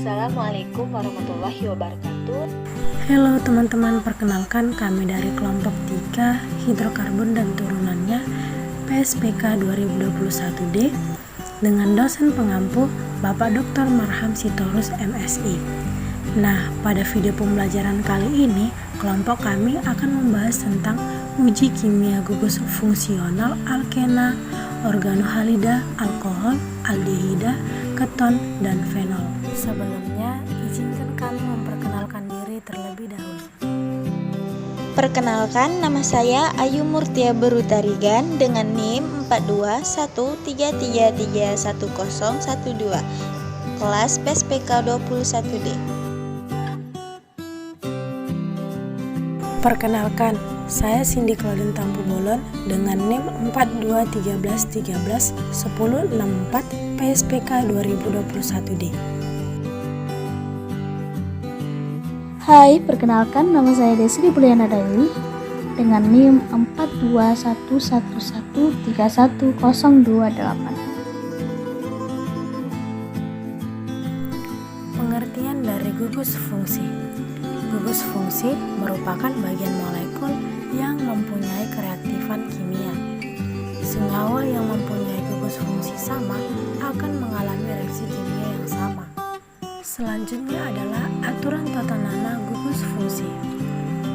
Assalamualaikum warahmatullahi wabarakatuh. Halo teman-teman, perkenalkan kami dari kelompok 3 hidrokarbon dan turunannya PSPK 2021D dengan dosen pengampu Bapak Dr. Marham Sitorus MSI. Nah, pada video pembelajaran kali ini kelompok kami akan membahas tentang uji kimia gugus fungsional alkena, organohalida, alkohol, aldehida, keton, dan fenol. Sebelumnya, izinkan kami memperkenalkan diri terlebih dahulu. Perkenalkan, nama saya Ayu Murtia Berutarigan dengan NIM 4213331012, kelas PSPK 21D. Perkenalkan, saya Cindy Claudine Tampu Bolon dengan NIM 4213131064 PSPK 2021D. Hai, perkenalkan nama saya Desri Buliana Daili dengan NIM 4211131028. Pengertian dari gugus fungsi. Gugus fungsi merupakan bagian molekul yang mempunyai kereaktifan kimia. Senyawa yang mempunyai gugus fungsi sama akan mengalami reaksi kimia yang sama. Selanjutnya adalah aturan tata nama gugus fungsi.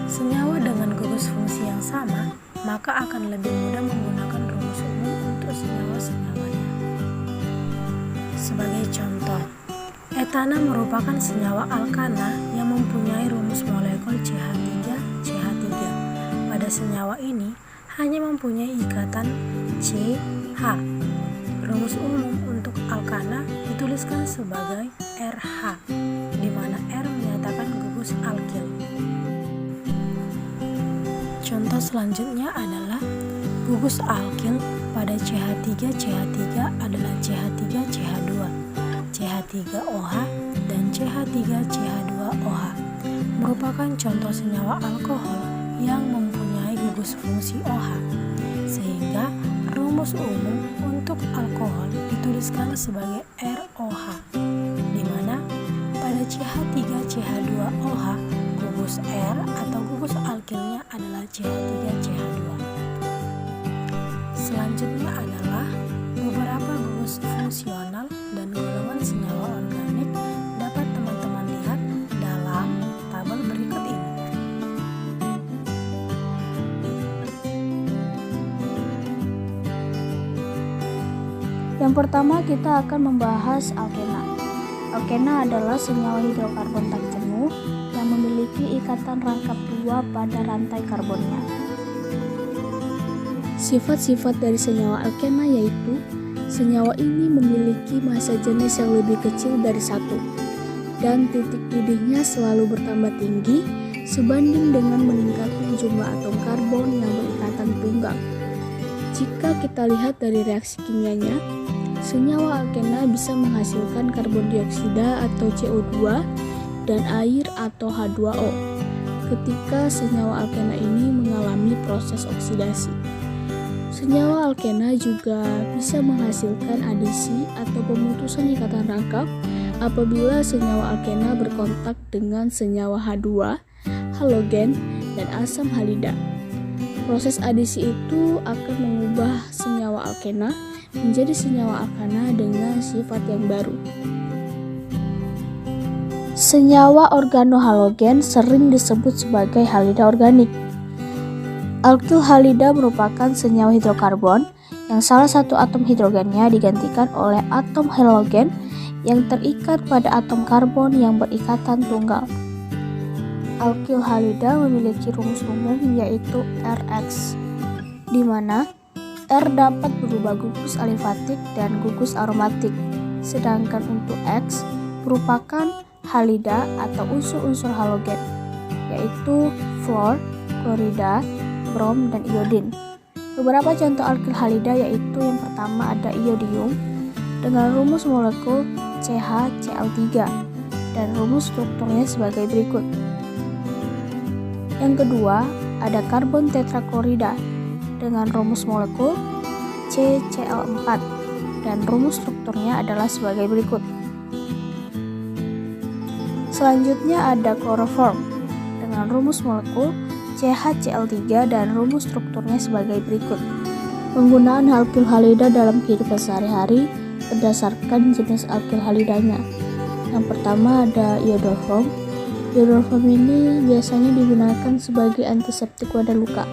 Senyawa dengan gugus fungsi yang sama, maka akan lebih mudah menggunakan rumus umum untuk senyawa-senyawanya. Sebagai contoh, etana merupakan senyawa alkana yang mempunyai rumus molekul CH3CH3. Pada senyawa ini hanya mempunyai ikatan CH. Rumus umum untuk alkana dituliskan sebagai RH, di mana R menyatakan gugus alkil. Contoh selanjutnya adalah gugus alkil pada CH3CH3 adalah CH3CH2, CH3OH, dan CH3CH2OH. Merupakan contoh senyawa alkohol yang mempunyai gugus fungsi OH, sehingga rumus umum untuk alkohol dituliskan sebagai ROH, di mana pada CH3CH2OH gugus R atau gugus alkilnya adalah CH3CH2. Selanjutnya adalah beberapa gugus fungsional dan golongan senyawa organik dapat teman-teman lihat dalam tabel berikut ini. Yang pertama kita akan membahas alkena. Alkena adalah senyawa hidrokarbon tak jenuh yang memiliki ikatan rangkap dua pada rantai karbonnya. Sifat-sifat dari senyawa alkena yaitu senyawa ini memiliki massa jenis yang lebih kecil dari 1 dan titik didihnya selalu bertambah tinggi sebanding dengan meningkatnya jumlah atom karbon yang berikatan tunggal. Jika kita lihat dari reaksi kimianya, senyawa alkena bisa menghasilkan karbon dioksida atau CO2 dan air atau H2O ketika senyawa alkena ini mengalami proses oksidasi. Senyawa alkena juga bisa menghasilkan adisi atau pemutusan ikatan rangkap apabila senyawa alkena berkontak dengan senyawa H2, halogen, dan asam halida. Proses adisi itu akan mengubah senyawa alkena menjadi senyawa alkana dengan sifat yang baru. Senyawa organohalogen sering disebut sebagai halida organik. Alkyl halida merupakan senyawa hidrokarbon yang salah satu atom hidrogennya digantikan oleh atom halogen yang terikat pada atom karbon yang berikatan tunggal. Alkyl halida memiliki rumus umum yaitu RX, di mana R dapat berubah gugus alifatik dan gugus aromatik, sedangkan untuk X merupakan halida atau unsur-unsur halogen, yaitu fluor, klorida, brom, dan iodin. Beberapa contoh alkyl halida yaitu yang pertama ada iodium dengan rumus molekul CH-Cl3 dan rumus strukturnya sebagai berikut. Yang kedua ada karbon tetraklorida dengan rumus molekul CCl4 dan rumus strukturnya adalah sebagai berikut. Selanjutnya ada kloroform dengan rumus molekul CHCl3 dan rumus strukturnya sebagai berikut. Penggunaan alkil halida dalam kehidupan sehari-hari berdasarkan jenis alkil halidanya. Yang pertama ada iodoform. Iodoform ini biasanya digunakan sebagai antiseptik pada luka.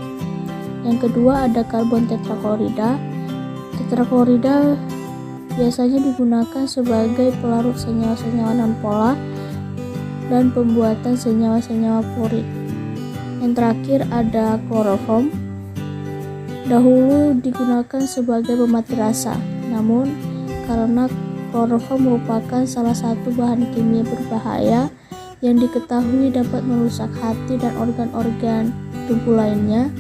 Yang kedua ada karbon tetraklorida. Tetraklorida biasanya digunakan sebagai pelarut senyawa-senyawa nonpolar dan pembuatan senyawa-senyawa fluorid. Yang terakhir ada kloroform. Dahulu digunakan sebagai pemati rasa, namun karena kloroform merupakan salah satu bahan kimia berbahaya yang diketahui dapat merusak hati dan organ-organ tubuh lainnya,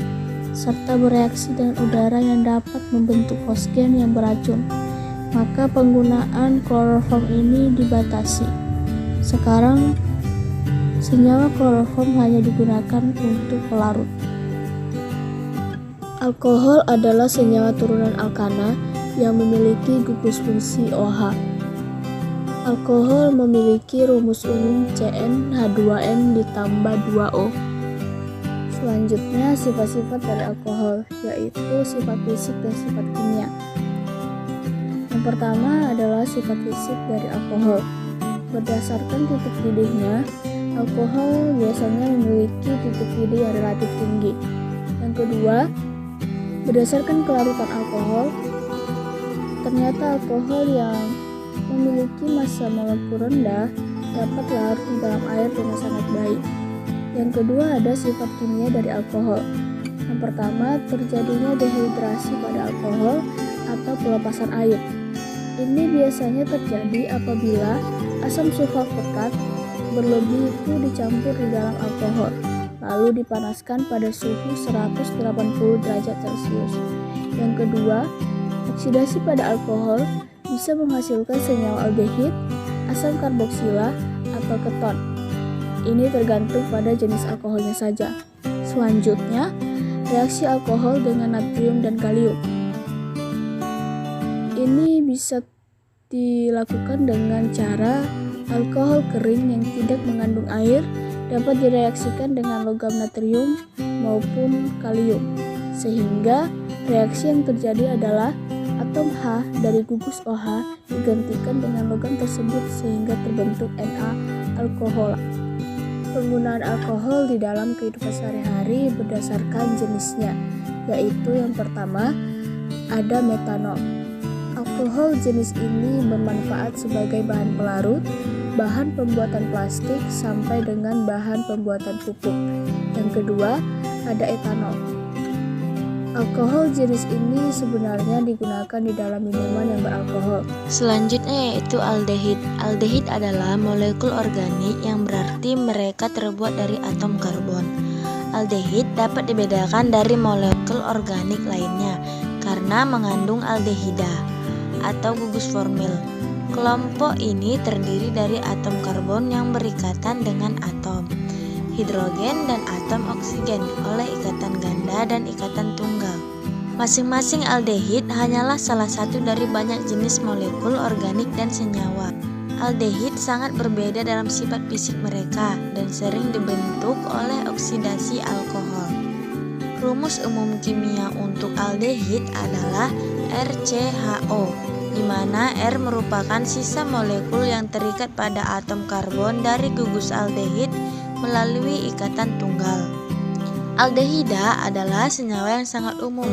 serta bereaksi dengan udara yang dapat membentuk fosgen yang beracun, maka penggunaan kloroform ini dibatasi. Sekarang, senyawa kloroform hanya digunakan untuk pelarut. Alkohol adalah senyawa turunan alkana yang memiliki gugus fungsi OH. Alkohol memiliki rumus umum CnH2n ditambah 2O. Selanjutnya sifat-sifat dari alkohol, yaitu sifat fisik dan sifat kimia. Yang pertama adalah sifat fisik dari alkohol. Berdasarkan titik didihnya, alkohol biasanya memiliki titik didih yang relatif tinggi. Yang kedua, berdasarkan kelarutan alkohol, ternyata alkohol yang memiliki massa molekul rendah dapat larut di dalam air dengan sangat baik. Yang kedua ada sifat kimia dari alkohol. Yang pertama, terjadinya dehidrasi pada alkohol atau pelepasan air. Ini biasanya terjadi apabila asam sulfat pekat berlebih itu dicampur di dalam alkohol, lalu dipanaskan pada suhu 180 derajat Celcius. Yang kedua, oksidasi pada alkohol bisa menghasilkan senyawa aldehid, asam karboksila, atau keton. Ini tergantung pada jenis alkoholnya saja. Selanjutnya, reaksi alkohol dengan natrium dan kalium. Ini bisa dilakukan dengan cara alkohol kering yang tidak mengandung air dapat direaksikan dengan logam natrium maupun kalium, sehingga reaksi yang terjadi adalah atom H dari gugus OH digantikan dengan logam tersebut sehingga terbentuk Na alkohol. Penggunaan alkohol di dalam kehidupan sehari-hari berdasarkan jenisnya, yaitu yang pertama ada metanol. Alkohol jenis ini bermanfaat sebagai bahan pelarut, bahan pembuatan plastik sampai dengan bahan pembuatan pupuk. Yang kedua ada etanol. Alkohol jenis ini sebenarnya digunakan di dalam minuman yang beralkohol. Selanjutnya yaitu aldehid. Aldehid adalah molekul organik yang berarti mereka terbuat dari atom karbon. Aldehid dapat dibedakan dari molekul organik lainnya karena mengandung aldehida atau gugus formil. Kelompok ini terdiri dari atom karbon yang berikatan dengan atom hidrogen dan atom oksigen oleh ikatan ganda dan ikatan tunggal. Masing-masing aldehid hanyalah salah satu dari banyak jenis molekul organik dan senyawa. Aldehid sangat berbeda dalam sifat fisik mereka dan sering dibentuk oleh oksidasi alkohol. Rumus umum kimia untuk aldehid adalah RCHO, di mana R merupakan sisa molekul yang terikat pada atom karbon dari gugus aldehid melalui ikatan tunggal. Aldehida adalah senyawa yang sangat umum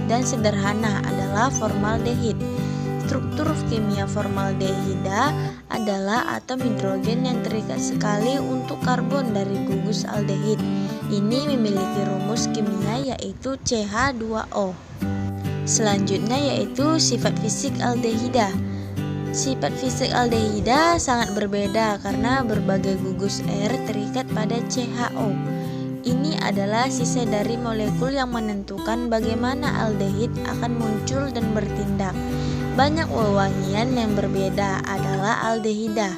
dan sederhana adalah formaldehid. Struktur kimia formaldehida adalah atom hidrogen yang terikat sekali untuk karbon dari gugus aldehid. Ini memiliki rumus kimia yaitu CH2O. Selanjutnya yaitu sifat fisik aldehida. Sifat fisik aldehida sangat berbeda karena berbagai gugus R terikat pada CHO. Ini adalah sisa dari molekul yang menentukan bagaimana aldehid akan muncul dan bertindak. Banyak wewangian yang berbeda adalah aldehida,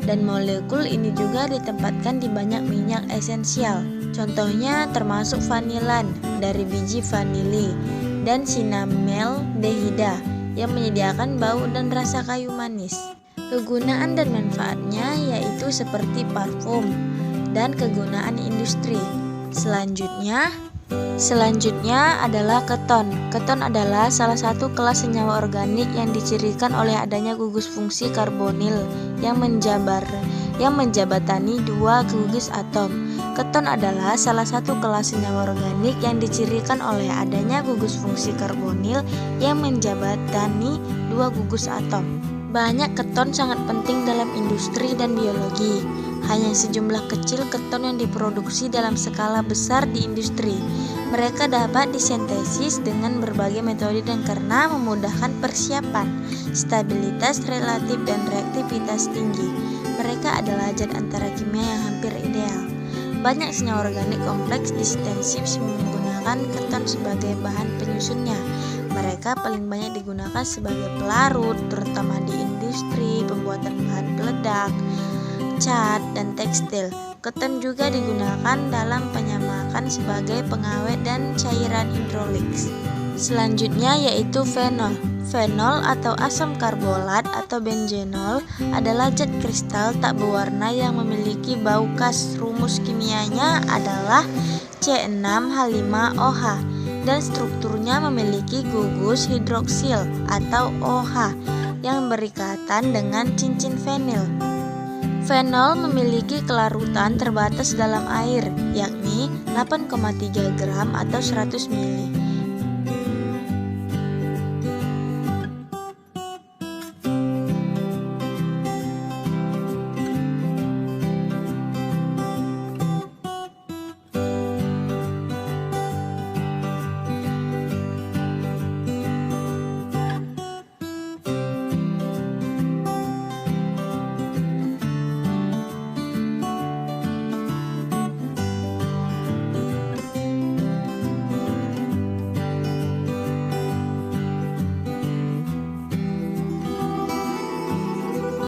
dan molekul ini juga ditempatkan di banyak minyak esensial. Contohnya termasuk vanilan dari biji vanili dan sinamaldehida yang menyediakan bau dan rasa kayu manis. Kegunaan dan manfaatnya yaitu seperti parfum dan kegunaan industri. Selanjutnya adalah keton. Keton adalah salah satu kelas senyawa organik yang dicirikan oleh adanya gugus fungsi karbonil yang menjabatani dua gugus atom. Keton adalah salah satu kelas senyawa organik yang dicirikan oleh adanya gugus fungsi karbonil yang menjabatani dua gugus atom. Banyak keton sangat penting dalam industri dan biologi. Hanya sejumlah kecil keton yang diproduksi dalam skala besar di industri. Mereka dapat disintesis dengan berbagai metode dan karena memudahkan persiapan, stabilitas relatif dan reaktivitas tinggi. Mereka adalah zat antara kimia yang hampir ideal. Banyak senyawa organik kompleks disintesis menggunakan keton sebagai bahan penyusunnya. Mereka paling banyak digunakan sebagai pelarut, terutama di industri pembuatan bahan peledak, cat, dan tekstil. Keton juga digunakan dalam penyamakan sebagai pengawet dan cairan hidrolik. Selanjutnya yaitu fenol. Fenol atau asam karbolat atau benzenol adalah zat kristal tak berwarna yang memiliki bau khas. Rumus kimianya adalah C6H5OH dan strukturnya memiliki gugus hidroksil atau OH yang berikatan dengan cincin fenil. Fenol memiliki kelarutan terbatas dalam air, yakni 8,3 gram atau 100 ml.